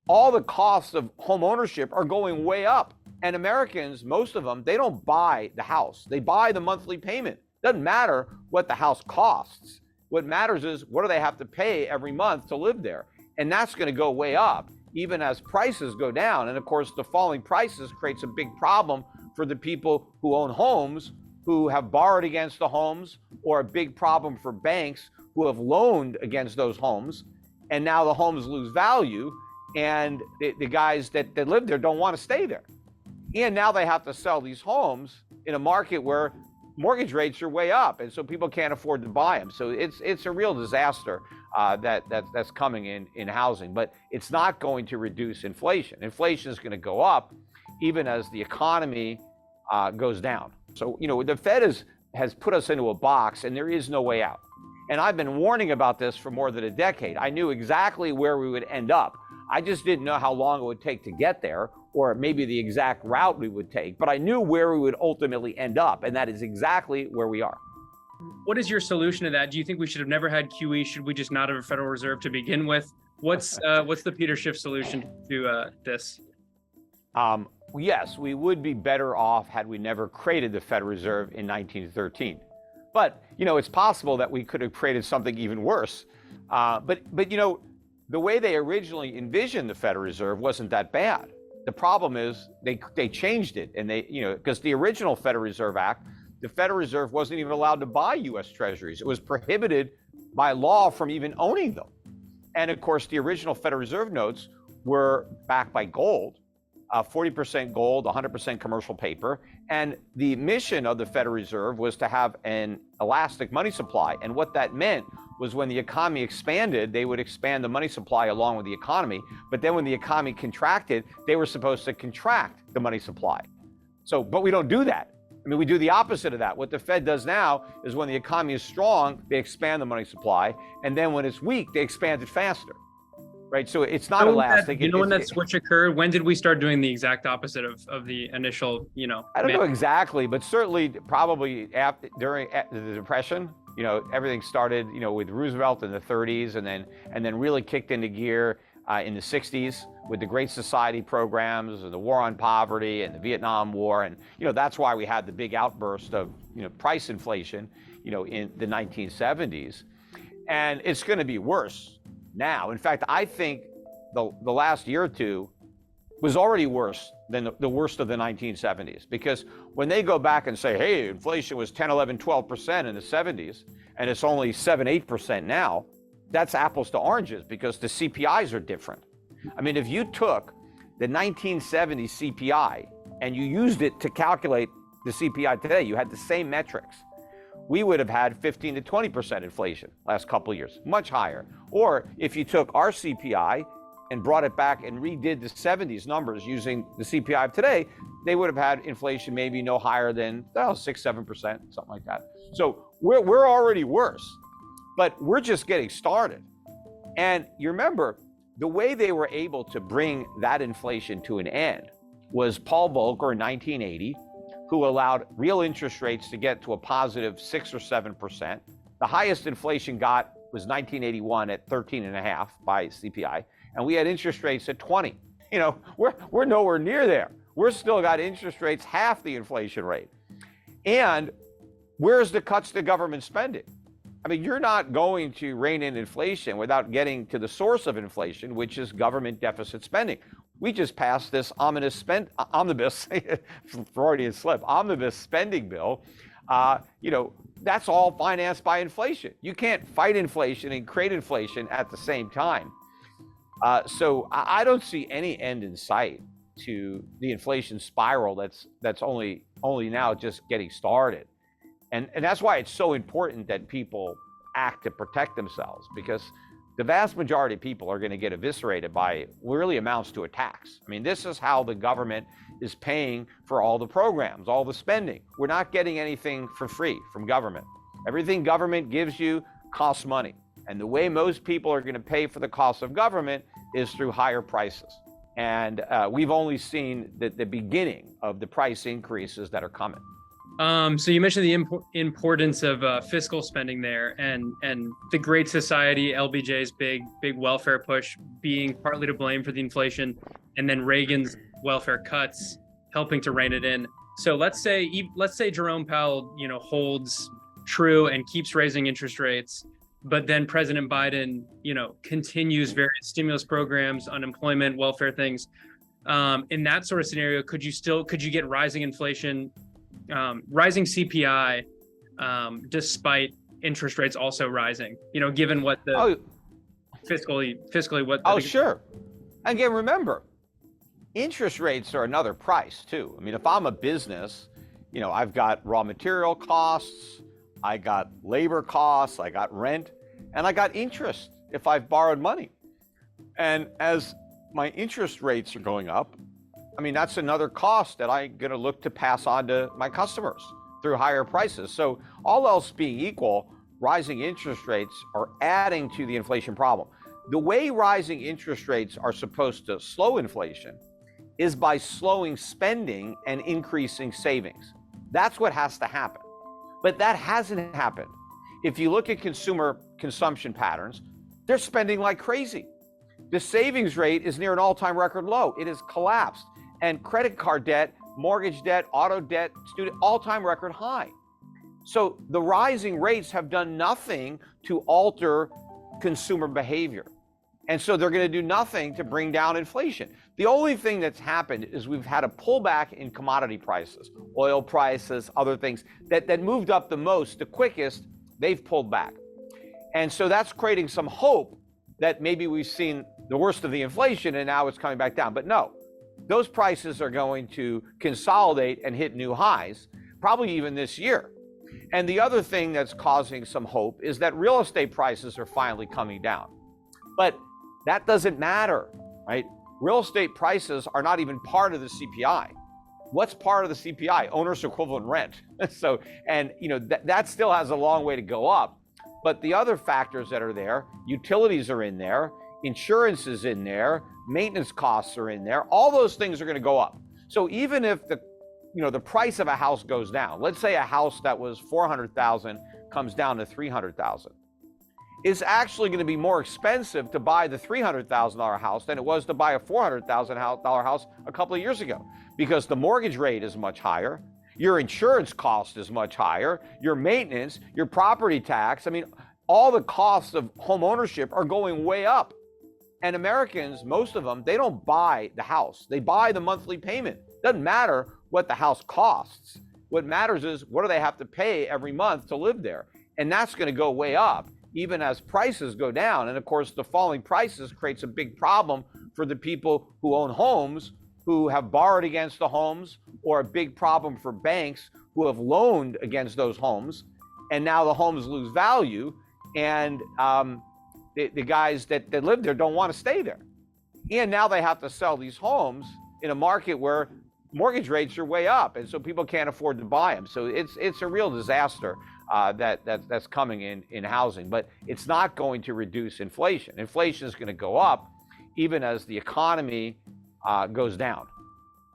all the costs of home ownership are going way up. And Americans, most of them, they don't buy the house. They buy the monthly payment. Doesn't matter what the house costs. What matters is what do they have to pay every month to live there? And that's going to go way up, even as prices go down. And of course, the falling prices creates a big problem for the people who own homes, who have borrowed against the homes, or a big problem for banks who have loaned against those homes. And now the homes lose value, and the guys that live there don't want to stay there. And now they have to sell these homes in a market where mortgage rates are way up, and so people can't afford to buy them. So it's a real disaster that's coming in housing, but it's not going to reduce inflation. Inflation is going to go up even as the economy goes down. So, the Fed has put us into a box, and there is no way out. And I've been warning about this for more than a decade. I knew exactly where we would end up. I just didn't know how long it would take to get there, or maybe the exact route we would take, but I knew where we would ultimately end up, and that is exactly where we are. What is your solution to that? Do you think we should have never had QE? Should we just not have a Federal Reserve to begin with? What's the Peter Schiff solution to this? Yes, we would be better off had we never created the Federal Reserve in 1913. But, it's possible that we could have created something even worse. But the way they originally envisioned the Federal Reserve wasn't that bad. The problem is they changed it, and because the original Federal Reserve Act, the Federal Reserve wasn't even allowed to buy U.S. Treasuries. It was prohibited by law from even owning them. And of course, the original Federal Reserve notes were backed by gold, 40% gold, 100% commercial paper. And the mission of the Federal Reserve was to have an elastic money supply. And what that meant was when the economy expanded, they would expand the money supply along with the economy. But then when the economy contracted, they were supposed to contract the money supply. But we don't do that. We do the opposite of that. What the Fed does now is when the economy is strong, they expand the money supply. And then when it's weak, they expand it faster. Right? So it's not elastic. When that switch occurred, when did we start doing the exact opposite of the initial, I don't know exactly, but certainly probably during the Depression, everything started, with Roosevelt in the 30s, and then really kicked into gear in the 60s with the Great Society programs, and the War on Poverty, and the Vietnam War, and that's why we had the big outburst of price inflation, in the 1970s, and it's going to be worse now. In fact, I think the last year or two was already worse than the worst of the 1970s, because when they go back and say, hey, inflation was 10, 11, 12% in the 70s, and it's only 7, 8% now, that's apples to oranges, because the CPIs are different. If you took the 1970 CPI and you used it to calculate the CPI today, you had the same metrics, we would have had 15 to 20% inflation last couple of years, much higher. Or if you took our CPI and brought it back and redid the 70s numbers using the CPI of today, they would have had inflation maybe no higher than 6, 7%, something like that. So we're already worse, but we're just getting started. And you remember, the way they were able to bring that inflation to an end was Paul Volcker in 1980, who allowed real interest rates to get to a positive 6 or 7%. The highest inflation got was 1981 at 13.5 by CPI, and we had interest rates at 20. We're nowhere near there. We're still got interest rates half the inflation rate. And where's the cuts to government spending? You're not going to rein in inflation without getting to the source of inflation, which is government deficit spending. We just passed this omnibus Freudian slip, omnibus spending bill. That's all financed by inflation. You can't fight inflation and create inflation at the same time. So I don't see any end in sight to the inflation spiral that's only now just getting started. And that's why it's so important that people act to protect themselves, because the vast majority of people are going to get eviscerated by what really amounts to a tax. This is how the government is paying for all the programs, all the spending. We're not getting anything for free from government. Everything government gives you costs money. And the way most people are going to pay for the cost of government is through higher prices. And we've only seen the beginning of the price increases that are coming. So you mentioned the importance of fiscal spending there, and the Great Society, LBJ's big welfare push being partly to blame for the inflation, and then Reagan's welfare cuts helping to rein it in. So let's say Jerome Powell, holds true and keeps raising interest rates, but then President Biden, continues various stimulus programs, unemployment, welfare things. In that sort of scenario, could you get rising inflation, rising CPI, despite interest rates also rising, given what the fiscally what. Sure. Again, remember, interest rates are another price too. I mean, if I'm a business, I've got raw material costs, I got labor costs, I got rent, and I got interest if I've borrowed money. And as my interest rates are going up, I mean, that's another cost that I'm going to look to pass on to my customers through higher prices. So all else being equal, rising interest rates are adding to the inflation problem. The way rising interest rates are supposed to slow inflation is by slowing spending and increasing savings. That's what has to happen. But that hasn't happened. If you look at consumer consumption patterns, they're spending like crazy. The savings rate is near an all-time record low. It has collapsed. And credit card debt, mortgage debt, auto debt, student, all-time record high. So the rising rates have done nothing to alter consumer behavior. And so they're going to do nothing to bring down inflation. The only thing that's happened is we've had a pullback in commodity prices, oil prices, other things that moved up the most, the quickest, they've pulled back. And so that's creating some hope that maybe we've seen the worst of the inflation and now it's coming back down. But no, those prices are going to consolidate and hit new highs, probably even this year. And the other thing that's causing some hope is that real estate prices are finally coming down. But that doesn't matter, right? Real estate prices are not even part of the CPI. What's part of the CPI? Owner's equivalent rent. So, and that still has a long way to go up. But the other factors that are there, utilities are in there, insurance is in there, maintenance costs are in there. All those things are going to go up. So even if the price of a house goes down, let's say a house that was $400,000 comes down to $300,000. It's actually going to be more expensive to buy the $300,000 house than it was to buy a $400,000 house a couple of years ago, because the mortgage rate is much higher, your insurance cost is much higher, your maintenance, your property tax. I mean, all the costs of home ownership are going way up. And Americans, most of them, they don't buy the house. They buy the monthly payment. Doesn't matter what the house costs. What matters is what do they have to pay every month to live there? And that's going to go way up, even as prices go down. And of course, the falling prices creates a big problem for the people who own homes, who have borrowed against the homes, or a big problem for banks who have loaned against those homes. And now the homes lose value, and the guys that live there don't want to stay there. And now they have to sell these homes in a market where mortgage rates are way up, and so people can't afford to buy them. So it's a real disaster that's coming in housing, but it's not going to reduce inflation. Inflation is going to go up even as the economy goes down.